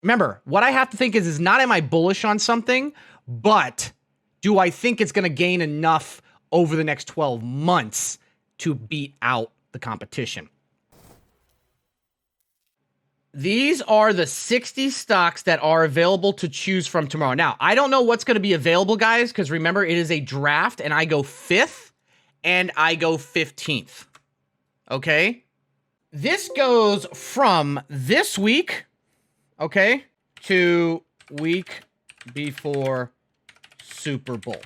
Remember, what I have to think is not am I bullish on something, but do I think it's going to gain enough over the next 12 months to beat out the competition? These are the 60 stocks that are available to choose from tomorrow. Now, I don't know what's going to be available, guys, because remember, it is a draft, and I go 5th and I go 15th. Okay? This goes from this week, okay, to week before Super Bowl.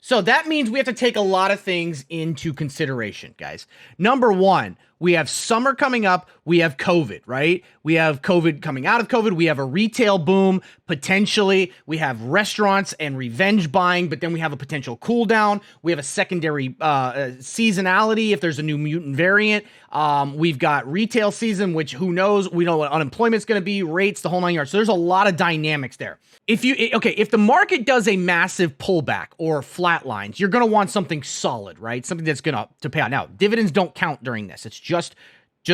So that means we have to take a lot of things into consideration, guys. Number one, we have summer coming up. We have COVID, right? We have COVID coming out of COVID. We have a retail boom, potentially. We have restaurants and revenge buying, but then we have a potential cool down. We have a secondary seasonality if there's a new mutant variant. We've got retail season, which who knows? We know what unemployment's going to be, rates, the whole 9 yards. So there's a lot of dynamics there. If the market does a massive pullback or flat lines, you're going to want something solid, right? Something that's going to pay out. Now, dividends don't count during this. It's just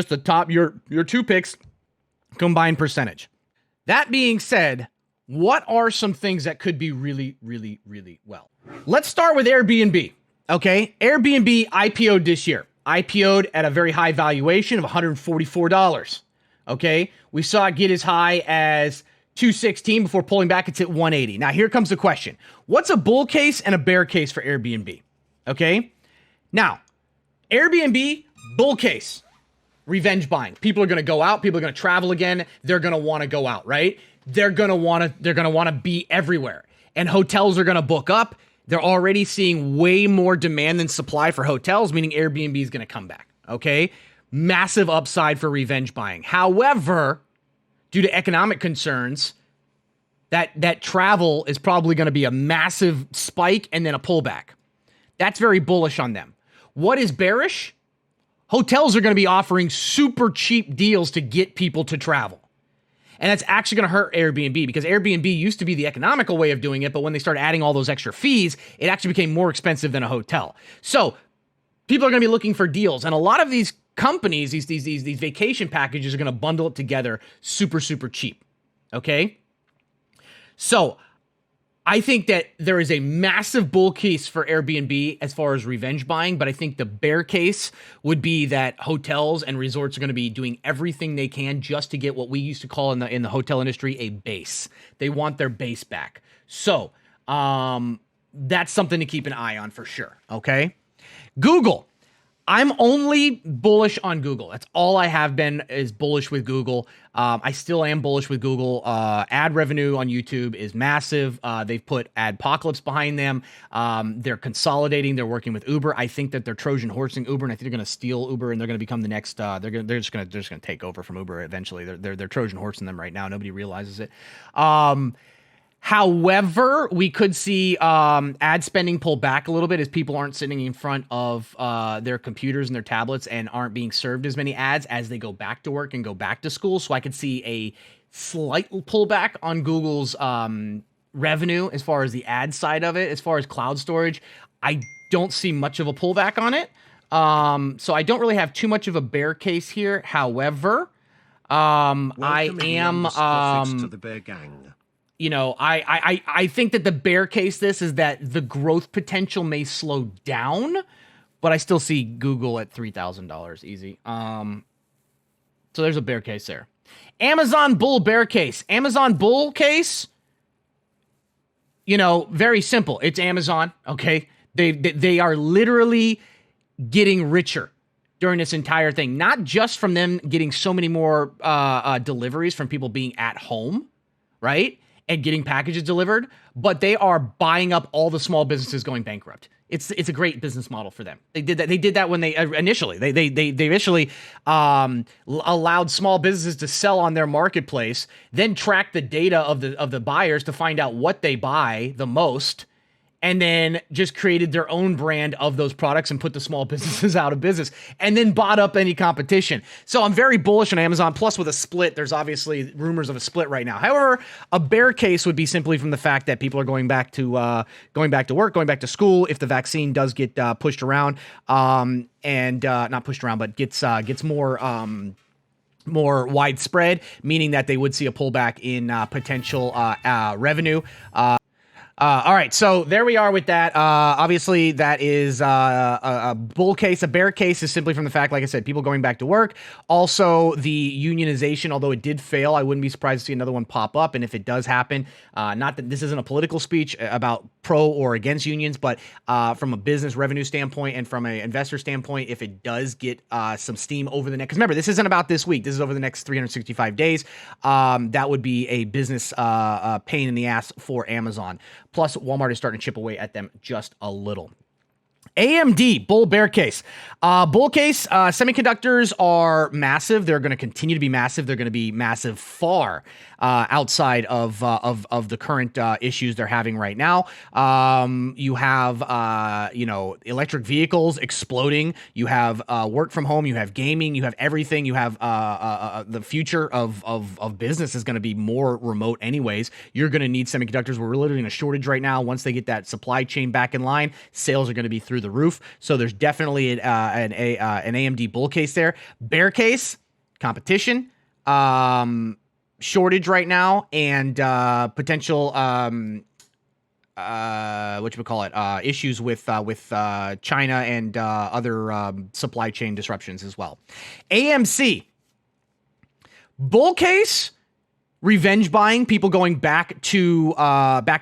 the top, your 2 picks combined percentage. That being said, what are some things that could be really, really, really well? Let's start with Airbnb. Okay, Airbnb IPO'd this year. IPO'd at a very high valuation of $144. Okay, we saw it get as high as $216 before pulling back. It's at $180. Now, here comes the question. What's a bull case and a bear case for Airbnb? Okay, now, Airbnb, bull case. Revenge buying. People are going to go out. People are going to travel again. They're going to want to go out, right? They're going to want to be everywhere. And hotels are going to book up. They're already seeing way more demand than supply for hotels, meaning Airbnb is going to come back, okay? Massive upside for revenge buying. However, due to economic concerns, that travel is probably going to be a massive spike and then a pullback. That's very bullish on them. What is bearish? Hotels are going to be offering super cheap deals to get people to travel. And that's actually going to hurt Airbnb because Airbnb used to be the economical way of doing it, but when they started adding all those extra fees, it actually became more expensive than a hotel. So people are going to be looking for deals. And a lot of these companies, these vacation packages are going to bundle it together super, super cheap. Okay? So I think that there is a massive bull case for Airbnb as far as revenge buying, but I think the bear case would be that hotels and resorts are going to be doing everything they can just to get what we used to call in the hotel industry a base. They want their base back. So that's something to keep an eye on for sure. Okay, Google. I'm only bullish on Google. That's all I have been is bullish with Google. I still am bullish with Google. Ad revenue on YouTube is massive. They've put Adpocalypse behind them. They're consolidating. They're working with Uber. I think that they're Trojan horsing Uber, and I think they're going to steal Uber, and they're going to become the next. They're just going to take over from Uber eventually. They're Trojan horsing them right now. Nobody realizes it. However, we could see ad spending pull back a little bit as people aren't sitting in front of their computers and their tablets and aren't being served as many ads as they go back to work and go back to school. So I could see a slight pullback on Google's revenue as far as the ad side of it. As far as cloud storage, I don't see much of a pullback on it. So I don't really have too much of a bear case here. However, I am to the bear gang. You know, I think that the bear case this is that the growth potential may slow down, but I still see Google at $3,000 easy. So there's a bear case there. Amazon bull bear case. Amazon bull case, you know, very simple. It's Amazon, okay? They are literally getting richer during this entire thing, not just from them getting so many more deliveries from people being at home, right? And getting packages delivered, but they are buying up all the small businesses going bankrupt. It's a great business model for them. They did that. They did that when they initially allowed small businesses to sell on their marketplace, then track the data of the buyers to find out what they buy the most, and then just created their own brand of those products and put the small businesses out of business and then bought up any competition. So I'm very bullish on Amazon. Plus with a split, there's obviously rumors of a split right now. However, a bear case would be simply from the fact that people are going back to work, going back to school. If the vaccine does get pushed around, not pushed around, but gets more more widespread, meaning that they would see a pullback in potential revenue. All right, so there we are with that. Obviously, that is a bull case. A bear case is simply from the fact, like I said, people going back to work. Also, the unionization, although it did fail, I wouldn't be surprised to see another one pop up. And if it does happen, not that this isn't a political speech about pro or against unions, but from a business revenue standpoint and from an investor standpoint, if it does get some steam over the next, because remember, this isn't about this week. This is over the next 365 days. That would be a business pain in the ass for Amazon. Plus, Walmart is starting to chip away at them just a little. AMD, bull bear case. Bull case, semiconductors are massive. They're going to continue to be massive. They're going to be massive far outside of the current issues they're having right now. You have, electric vehicles exploding. You have work from home. You have gaming. You have everything. You have the future of business is going to be more remote anyways. You're going to need semiconductors. We're literally in a shortage right now. Once they get that supply chain back in line, sales are going to be through the roof. So there's definitely an AMD bull case there. Bear case, competition, shortage right now, and potential issues with China and other supply chain disruptions as well. AMC, bull case. Revenge buying, people going back to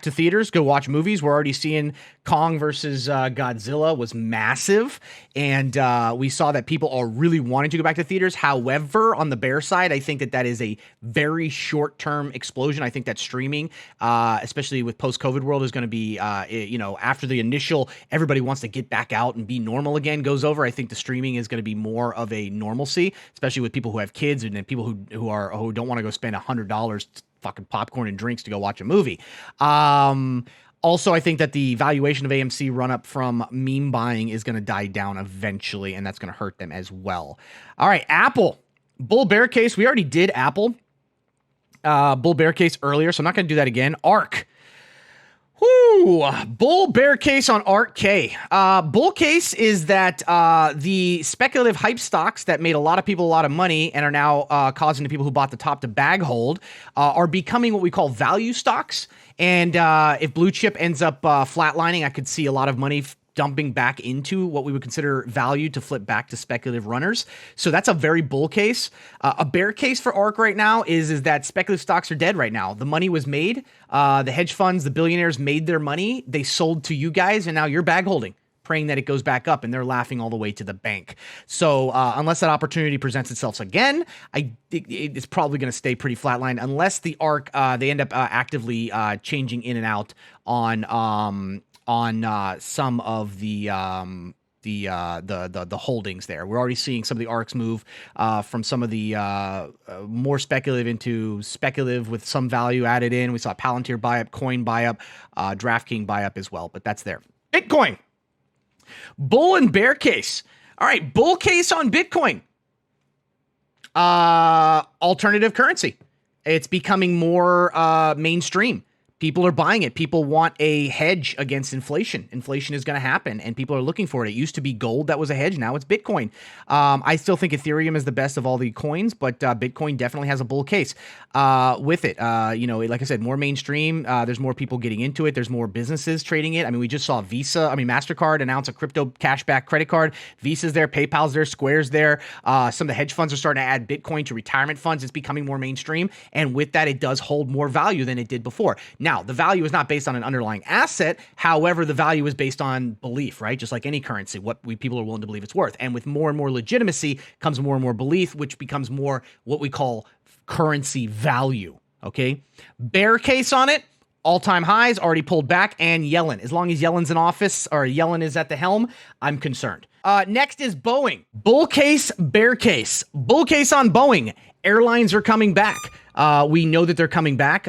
theaters, go watch movies. We're already seeing Kong versus Godzilla was massive, and we saw that people are really wanting to go back to theaters. However, on the bear side, I think that is a very short-term explosion. I think that streaming, especially with post-COVID world, is going to be, after the initial everybody wants to get back out and be normal again goes over. I think the streaming is going to be more of a normalcy, especially with people who have kids and then people who don't want to go spend $100 fucking popcorn and drinks to go watch a movie. Also, I think that the valuation of AMC run up from meme buying is going to die down eventually, and that's going to hurt them as well. All right, Apple, bull bear case. We already did Apple bull bear case earlier, so I'm not going to do that again. Ark. Whoo, bull bear case on ARKK. Bull case is that the speculative hype stocks that made a lot of people a lot of money and are now causing the people who bought the top to bag hold are becoming what we call value stocks. And if blue chip ends up flatlining, I could see a lot of money dumping back into what we would consider value to flip back to speculative runners. So that's a very bull case. A bear case for ARK right now is that speculative stocks are dead right now. The money was made. The hedge funds, the billionaires made their money. They sold to you guys, and now you're bag holding, praying that it goes back up, and they're laughing all the way to the bank. So unless that opportunity presents itself again, I think it's probably going to stay pretty flatlined unless the ARK, they end up actively changing in and out on some of the holdings there. We're already seeing some of the ARKs move from some of the more speculative into speculative with some value added in. We saw Palantir buy up, Coin buy up, DraftKings buy up as well, but that's there. Bitcoin, bull and bear case. All right, bull case on Bitcoin. Alternative currency. It's becoming more mainstream. People are buying it. People want a hedge against inflation. Inflation is going to happen, and people are looking for it. It used to be gold that was a hedge. Now it's Bitcoin. I still think Ethereum is the best of all the coins, but Bitcoin definitely has a bull case with it. Like I said, more mainstream. There's more people getting into it. There's more businesses trading it. I mean, we just saw MasterCard announce a crypto cashback credit card. Visa's there, PayPal's there, Square's there. Some of the hedge funds are starting to add Bitcoin to retirement funds. It's becoming more mainstream, and with that, it does hold more value than it did before. Now, the value is not based on an underlying asset. However, the value is based on belief, right? Just like any currency, people are willing to believe it's worth. And with more and more legitimacy comes more and more belief, which becomes more what we call currency value, okay? Bear case on it, all-time highs, already pulled back, and Yellen. As long as Yellen's in office or Yellen is at the helm, I'm concerned. Next is Boeing. Bull case, bear case. Bull case on Boeing. Airlines are coming back. We know that they're coming back.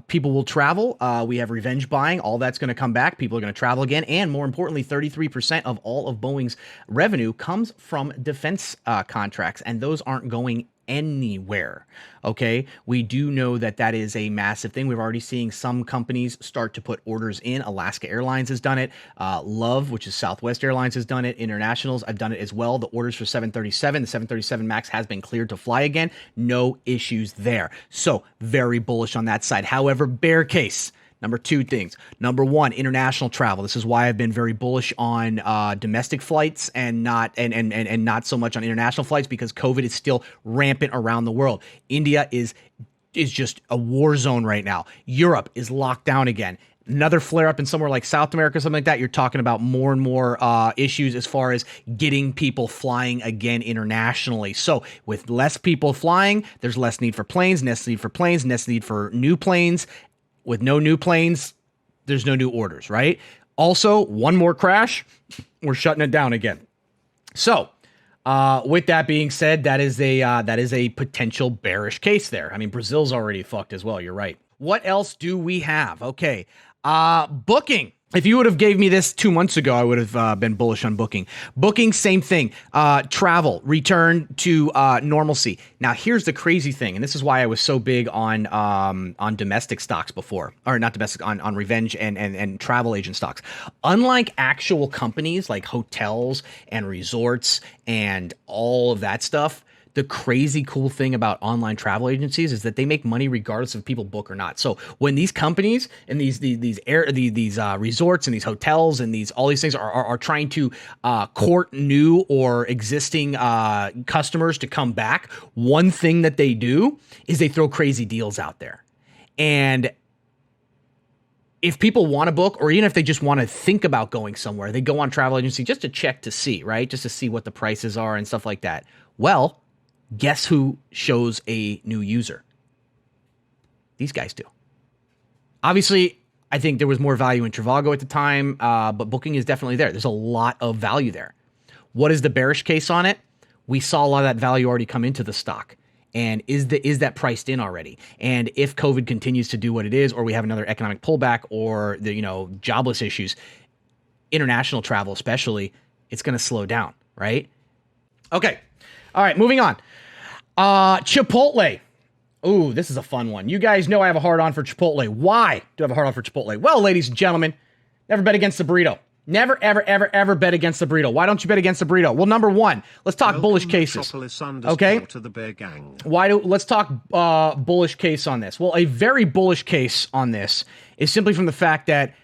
People will travel. We have revenge buying. All that's going to come back. People are going to travel again. And more importantly, 33% of all of Boeing's revenue comes from defense contracts. And those aren't going anywhere. Okay, we do know that that is a massive thing. We're already seeing some companies start to put orders in. Alaska Airlines has done it. Love, which is Southwest Airlines, has done it. Internationals, I've done it as well. The orders for 737, the 737 MAX has been cleared to fly again. No issues there. So very bullish on that side. However, bear case. Number two things. Number one, international travel. This is why I've been very bullish on domestic flights and not so much on international flights, because COVID is still rampant around the world. India is just a war zone right now. Europe is locked down again. Another flare up in somewhere like South America, something like that, you're talking about more and more issues as far as getting people flying again internationally. So with less people flying, there's less need for planes, less need for new planes. With no new planes, there's no new orders, right? Also, one more crash, we're shutting it down again. So, with that being said, that is a potential bearish case there. I mean, Brazil's already fucked as well. You're right. What else do we have? Okay, Booking. If you would have gave me this 2 months ago, I would have been bullish on Booking. Booking, same thing. Travel, return to normalcy. Now, here's the crazy thing, and this is why I was so big on domestic stocks before, or not domestic, on revenge and travel agent stocks. Unlike actual companies like hotels and resorts and all of that stuff, the crazy cool thing about online travel agencies is that they make money regardless if people book or not. So when these companies and these resorts and these hotels and all these things are trying to court new or existing customers to come back, one thing that they do is they throw crazy deals out there. And if people want to book, or even if they just want to think about going somewhere, they go on travel agency just to check to see, right? Just to see what the prices are and stuff like that. Well, guess who shows a new user? These guys do. Obviously, I think there was more value in Trivago at the time, but Booking is definitely there. There's a lot of value there. What is the bearish case on it? We saw a lot of that value already come into the stock. And is that priced in already? And if COVID continues to do what it is, or we have another economic pullback, or the jobless issues, international travel especially, it's going to slow down, right? Okay. All right, moving on. Chipotle. Ooh, this is a fun one. You guys know I have a hard on for Chipotle. Why do I have a hard on for Chipotle? Well, ladies and gentlemen, never bet against the burrito. Never, ever, ever, ever bet against the burrito. Why don't you bet against the burrito? Well, number one, let's talk bullish cases. Okay? To the bear gang. Let's talk bullish case on this. Well, a very bullish case on this is simply from the fact that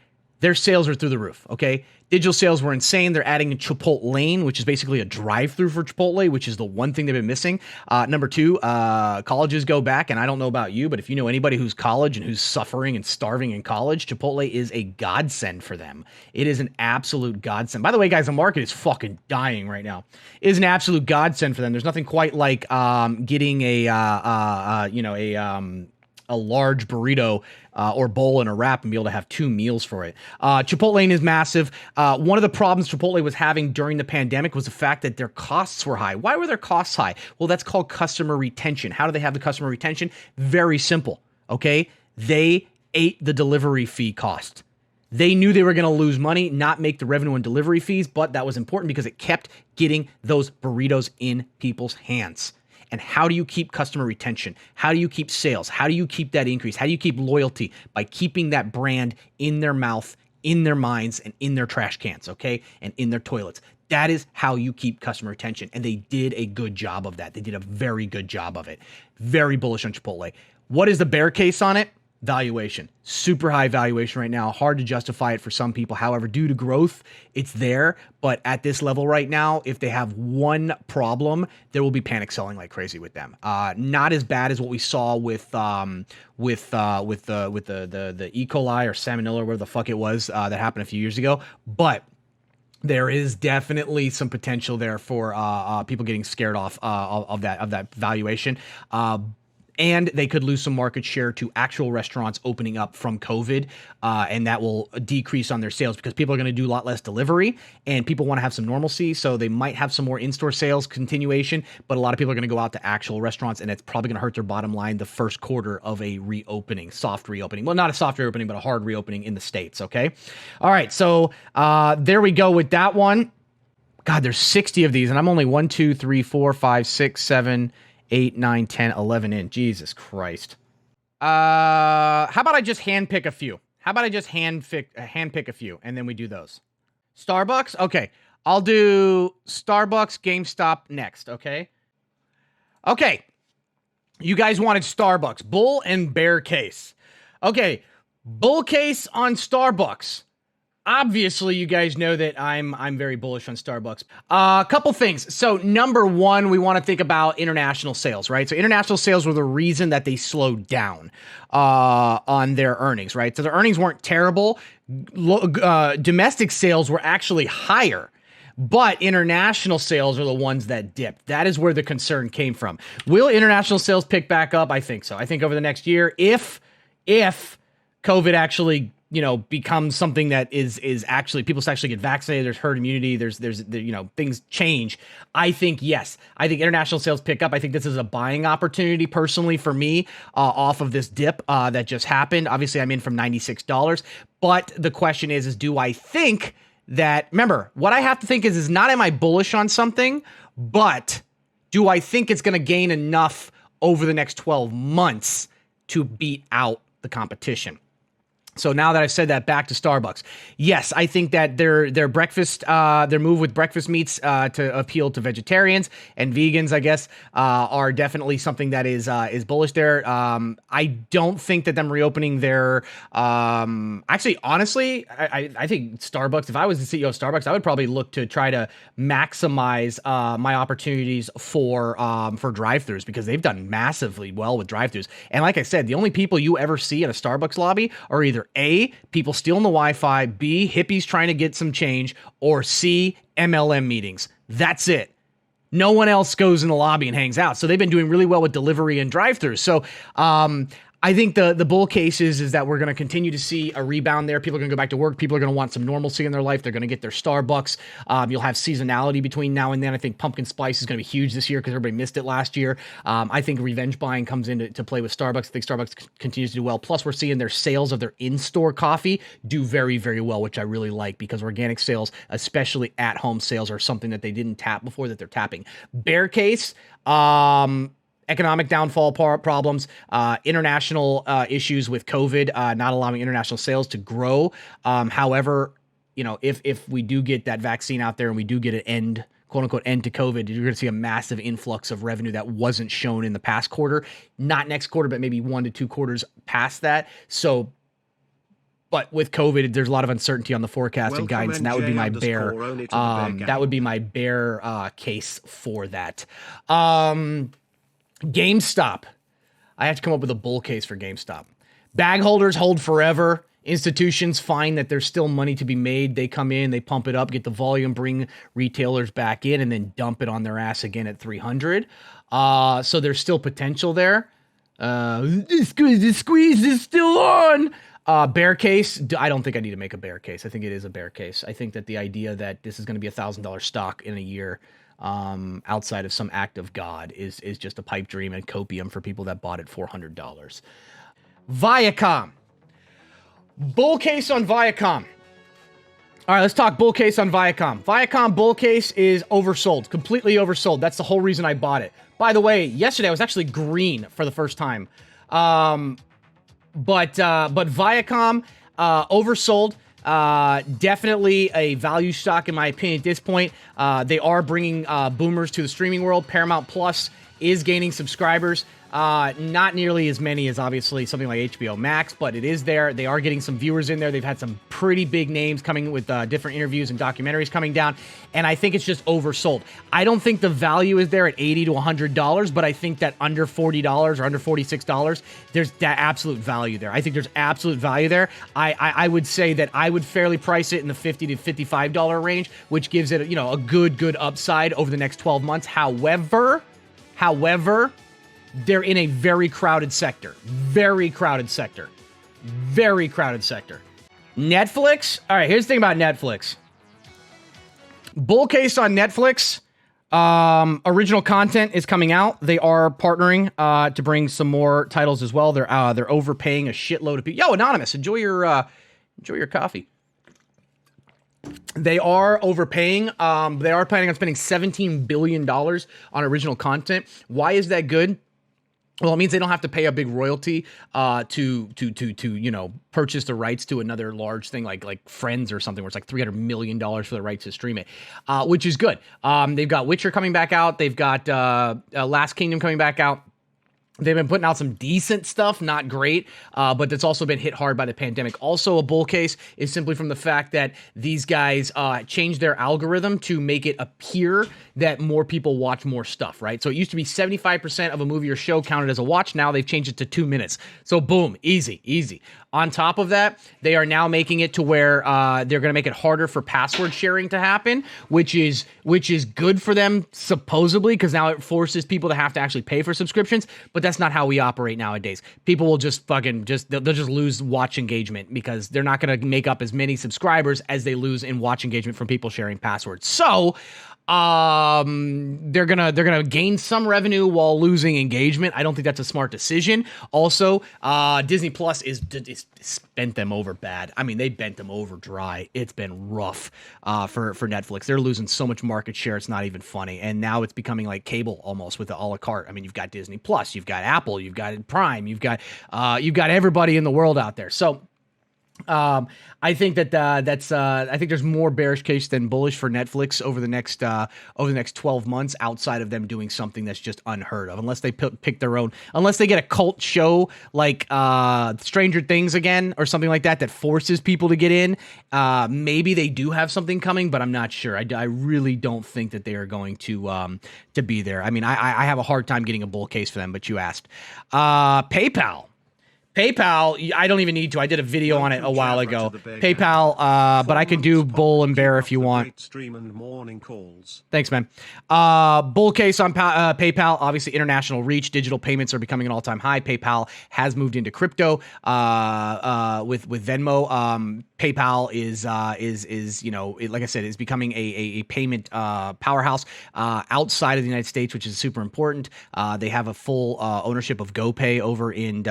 their sales are through the roof, okay? Digital sales were insane. They're adding a Chipotle, which is basically a drive-through for Chipotle, which is the one thing they've been missing. Number two, colleges go back, and I don't know about you, but if you know anybody who's college and who's suffering and starving in college, Chipotle is a godsend for them. It is an absolute godsend. By the way, guys, the market is fucking dying right now. It is an absolute godsend for them. There's nothing quite like getting a large burrito or bowl and a wrap and be able to have 2 meals for it. Chipotle is massive. One of the problems Chipotle was having during the pandemic was the fact that their costs were high. Why were their costs high? Well, that's called customer retention. How do they have the customer retention? Very simple, okay? They ate the delivery fee cost. They knew they were going to lose money, not make the revenue and delivery fees, but that was important because it kept getting those burritos in people's hands. And how do you keep customer retention? How do you keep sales? How do you keep that increase? How do you keep loyalty? By keeping that brand in their mouth, in their minds, and in their trash cans, okay? And in their toilets. That is how you keep customer retention. And they did a good job of that. They did a very good job of it. Very bullish on Chipotle. What is the bear case on it? Valuation. Super high valuation right now. Hard to justify it for some people. However, due to growth, it's there. But at this level right now, if they have one problem, there will be panic selling like crazy with them. Not as bad as what we saw with the E. coli or salmonella or whatever the fuck it was that happened a few years ago. But there is definitely some potential there for people getting scared off of that valuation. And they could lose some market share to actual restaurants opening up from COVID, and that will decrease on their sales because people are going to do a lot less delivery, and people want to have some normalcy, so they might have some more in-store sales continuation, but a lot of people are going to go out to actual restaurants, and it's probably going to hurt their bottom line the first quarter of a reopening, soft reopening. Well, not a soft reopening, but a hard reopening in the States, okay? All right, so there we go with that one. God, there's 60 of these, and I'm only 1, 2, 3, 4, 5, 6, 7... 8, 9, 10, 11 in. Jesus Christ. How about I just handpick a few? How about I just handpick a few, and then we do those? Starbucks? Okay. I'll do Starbucks, GameStop next, okay? Okay. You guys wanted Starbucks. Bull and bear case. Okay. Bull case on Starbucks. Obviously, you guys know that I'm very bullish on Starbucks. A couple things. So, number one, we want to think about international sales, right? So, international sales were the reason that they slowed down on their earnings, right? So, their earnings weren't terrible. Domestic sales were actually higher. But international sales are the ones that dipped. That is where the concern came from. Will international sales pick back up? I think so. I think over the next year, if COVID actually, becomes something that is actually, people actually get vaccinated, there's herd immunity, there's things change. I think, yes, I think international sales pick up. I think this is a buying opportunity personally for me off of this dip that just happened. Obviously, I'm in from $96. But the question is do I think that, remember, what I have to think is not am I bullish on something, but do I think it's going to gain enough over the next 12 months to beat out the competition? So now that I've said that, back to Starbucks. Yes, I think that their breakfast, their move with breakfast meats to appeal to vegetarians and vegans, I guess, are definitely something that is bullish there. I don't think that them reopening their, actually, honestly, I think Starbucks, if I was the CEO of Starbucks, I would probably look to try to maximize my opportunities for drive-thrus, because they've done massively well with drive-thrus. And like I said, the only people you ever see in a Starbucks lobby are either A, people stealing the Wi-Fi, B, hippies trying to get some change, or C, MLM meetings. That's it. No one else goes in the lobby and hangs out. So they've been doing really well with delivery and drive-thrus. So I think the bull case is that we're going to continue to see a rebound there. People are going to go back to work. People are going to want some normalcy in their life. They're going to get their Starbucks. You'll have seasonality between now and then. I think pumpkin spice is going to be huge this year because everybody missed it last year. I think revenge buying comes into play with Starbucks. I think Starbucks continues to do well. Plus, we're seeing their sales of their in-store coffee do very, very well, which I really like, because organic sales, especially at-home sales, are something that they didn't tap before that they're tapping. Bear case, economic downfall problems, international issues with COVID, not allowing international sales to grow. However, if we do get that vaccine out there and we do get an end, quote unquote, end to COVID, you're going to see a massive influx of revenue that wasn't shown in the past quarter, not next quarter, but maybe 1 to 2 quarters past that. So, but with COVID, there's a lot of uncertainty on the forecast and guidance, and that would be my bear. That would be my bear case for that. GameStop. I have to come up with a bull case for GameStop. Bag holders hold forever. Institutions find that there's still money to be made. They come in, they pump it up, get the volume, bring retailers back in, and then dump it on their ass again at 300. So there's still potential there. The squeeze is still on. Bear case. I don't think I need to make a bear case. I think it is a bear case. I think that the idea that this is going to be $1,000 stock in a year, outside of some act of God, is just a pipe dream and copium for people that bought it $400. Viacom. Bull case on Viacom. All right, let's talk bull case on Viacom. Viacom bull case is oversold, completely oversold. That's the whole reason I bought it. By the way, yesterday I was actually green for the first time. But Viacom, oversold. Definitely a value stock in my opinion at this point. They are bringing boomers to the streaming world. Paramount Plus is gaining subscribers. Not nearly as many as obviously something like HBO Max, but it is there. They are getting some viewers in there. They've had some pretty big names coming with different interviews and documentaries coming down, and I think it's just oversold. I don't think the value is there at $80 to $100, but I think that under $40 or under $46, there's that absolute value there. I think there's absolute value there. I would say that I would fairly price it in the $50 to $55 range, which gives it a good upside over the next 12 months. However, they're in a very crowded sector. Very crowded sector. Netflix. All right, here's the thing about Netflix. Bull case on Netflix. Original content is coming out. They are partnering to bring some more titles as well. They're overpaying a shitload of people. Yo, Anonymous, enjoy your coffee. They are overpaying. They are planning on spending $17 billion on original content. Why is that good? Well, it means they don't have to pay a big royalty to purchase the rights to another large thing like Friends or something, where it's like $300 million for the rights to stream it, which is good. They've got Witcher coming back out. They've got Last Kingdom coming back out. They've been putting out some decent stuff, not great, but that's also been hit hard by the pandemic. Also, a bull case is simply from the fact that these guys changed their algorithm to make it appear that more people watch more stuff, right? So it used to be 75% of a movie or show counted as a watch. Now they've changed it to 2 minutes. So boom, easy. On top of that, they are now making it to where they're going to make it harder for password sharing to happen, which is good for them supposedly, because now it forces people to have to actually pay for subscriptions. But that's not how we operate nowadays. People will just they'll just lose watch engagement because they're not going to make up as many subscribers as they lose in watch engagement from people sharing passwords. So they're gonna gain some revenue while losing engagement. I don't think that's a smart decision. Also, Disney Plus is bent them over bad. I mean, they bent them over dry. It's been rough for Netflix. They're losing so much market share, it's not even funny. And now it's becoming like cable almost with the a la carte. I mean, you've got Disney Plus, you've got Apple, you've got Prime, you've got everybody in the world out there. So I think I think there's more bearish case than bullish for Netflix over the next 12 months, outside of them doing something that's just unheard of, unless they pick their own, unless they get a cult show like Stranger Things again or something like that forces people to get in. Maybe they do have something coming, but I'm not sure. I really don't think that they are going to be there. I mean, I have a hard time getting a bull case for them, but you asked. PayPal, I don't even need to. I did a video on it a while ago. PayPal, but I can do bull and bear if you want. Thanks, man. Bull case on PayPal, obviously international reach. Digital payments are becoming an all-time high. PayPal has moved into crypto with Venmo. PayPal is like I said, is becoming a payment powerhouse outside of the United States, which is super important. They have a full ownership of GoPay over in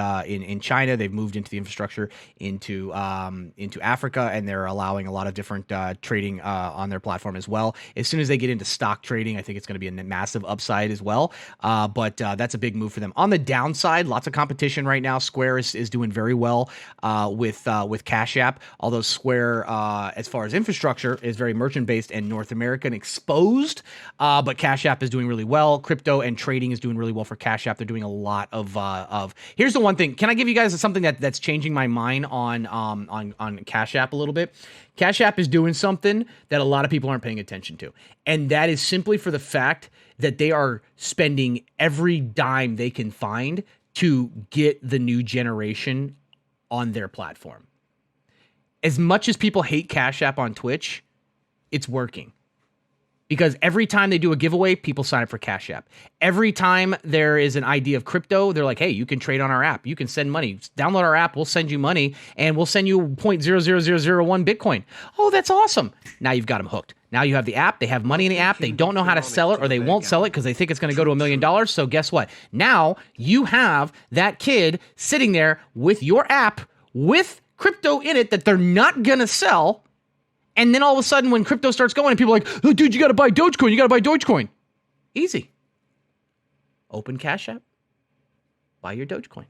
China. They've moved into the infrastructure into Africa, and they're allowing a lot of different trading on their platform as well. As soon as they get into stock trading, I think it's going to be a massive upside as well. But that's a big move for them. On the downside, lots of competition right now. Square is doing very well with CashApp, although Square, as far as infrastructure, is very merchant based and North American exposed. But CashApp is doing really well. Crypto and trading is doing really well for CashApp. They're doing a lot of. Here's the one thing. Can I give you guys something that's changing my mind on CashApp a little bit? CashApp is doing something that a lot of people aren't paying attention to, and that is simply for the fact that they are spending every dime they can find to get the new generation on their platform. As much as people hate CashApp on Twitch, it's working. Because every time they do a giveaway, people sign up for CashApp. Every time there is an idea of crypto, they're like, hey, you can trade on our app. You can send money. Download our app. We'll send you money, and we'll send you 0.00001 Bitcoin. Oh, that's awesome. Now you've got them hooked. Now you have the app. They have money in the app. They don't know how to sell it, or they won't sell it because they think it's going to go to $1 million. So guess what? Now you have that kid sitting there with your app with crypto in it that they're not going to sell. And then all of a sudden, when crypto starts going, and people are like, oh, dude, you got to buy Dogecoin. You got to buy Dogecoin. Easy. Open Cash App. Buy your Dogecoin.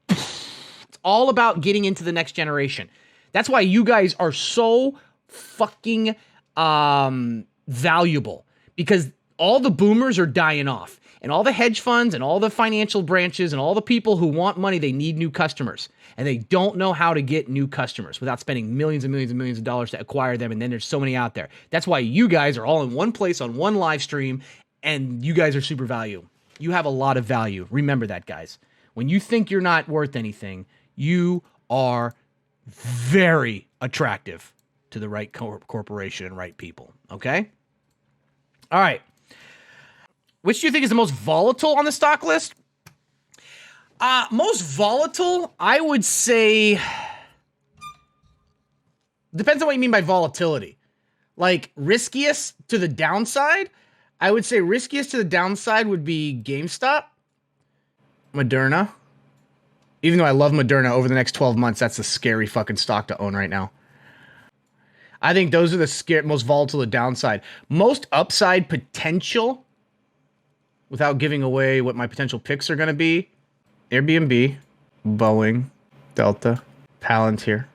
It's all about getting into the next generation. That's why you guys are so fucking valuable, because all the boomers are dying off. And all the hedge funds and all the financial branches and all the people who want money, they need new customers. And they don't know how to get new customers without spending millions and millions and millions of dollars to acquire them. And then there's so many out there. That's why you guys are all in one place on one live stream, and you guys are super value. You have a lot of value. Remember that, guys. When you think you're not worth anything, you are very attractive to the right corporation and right people. Okay? All right. Which do you think is the most volatile on the stock list? Most volatile, I would say, depends on what you mean by volatility. Like riskiest to the downside, I would say riskiest to the downside would be GameStop, Moderna. Even though I love Moderna, over the next 12 months, that's a scary fucking stock to own right now. I think those are the most volatile to downside. Most upside potential, without giving away what my potential picks are going to be, Airbnb, Boeing, Delta, Palantir.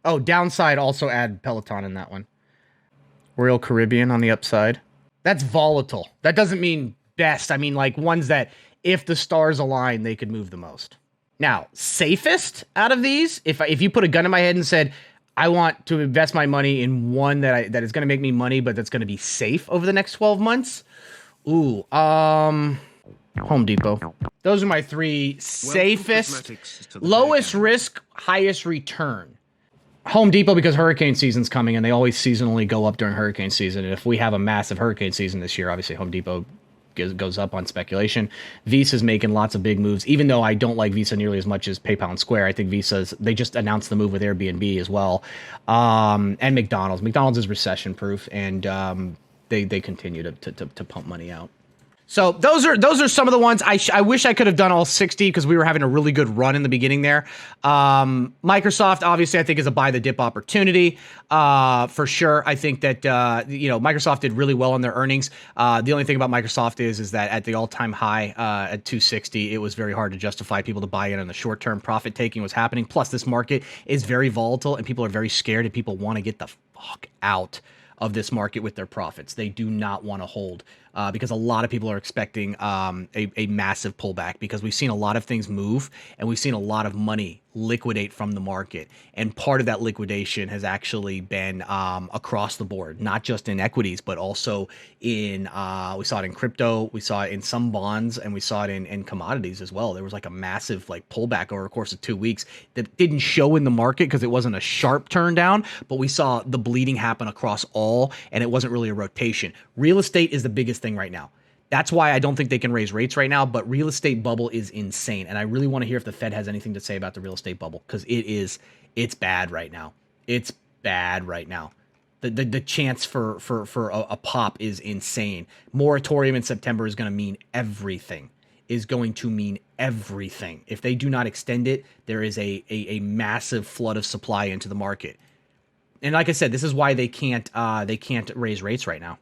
Oh, downside, also add Peloton in that one. Royal Caribbean on the upside. That's volatile. That doesn't mean best. I mean, like, ones that, if the stars align, they could move the most. Now, safest out of these, if you put a gun in my head and said, I want to invest my money in one that is going to make me money, but that's going to be safe over the next 12 months. Ooh, Home Depot. Those are my three safest, lowest risk, highest return. Home Depot, because hurricane season's coming and they always seasonally go up during hurricane season. And if we have a massive hurricane season this year, obviously Home Depot goes up on speculation. Visa's making lots of big moves, even though I don't like Visa nearly as much as PayPal and Square. I think they just announced the move with Airbnb as well. And McDonald's. McDonald's is recession proof, and they continue to pump money out. So those are some of the ones. I wish I could have done all 60 because we were having a really good run in the beginning there. Microsoft, obviously, I think is a buy the dip opportunity for sure. I think that Microsoft did really well on their earnings. The only thing about Microsoft is that at the all-time high at 260, it was very hard to justify people to buy in on the short-term profit taking was happening. Plus, this market is very volatile and people are very scared and people want to get the fuck out of this market with their profits. They do not want to hold because a lot of people are expecting a massive pullback because we've seen a lot of things move and we've seen a lot of money liquidate from the market. And part of that liquidation has actually been across the board, not just in equities, but also in, we saw it in crypto, we saw it in some bonds, and we saw it in commodities as well. There was like a massive pullback over the course of 2 weeks that didn't show in the market because it wasn't a sharp turn down, but we saw the bleeding happen across all, and it wasn't really a rotation. Real estate is the biggest thing right now. That's why I don't think they can raise rates right now, but real estate bubble is insane. And I really want to hear if the Fed has anything to say about the real estate bubble because it's bad right now. It's bad right now. The chance for a pop is insane. Moratorium in September is going to mean everything. If they do not extend it, there is a massive flood of supply into the market. And like I said, this is why they can't raise rates right now.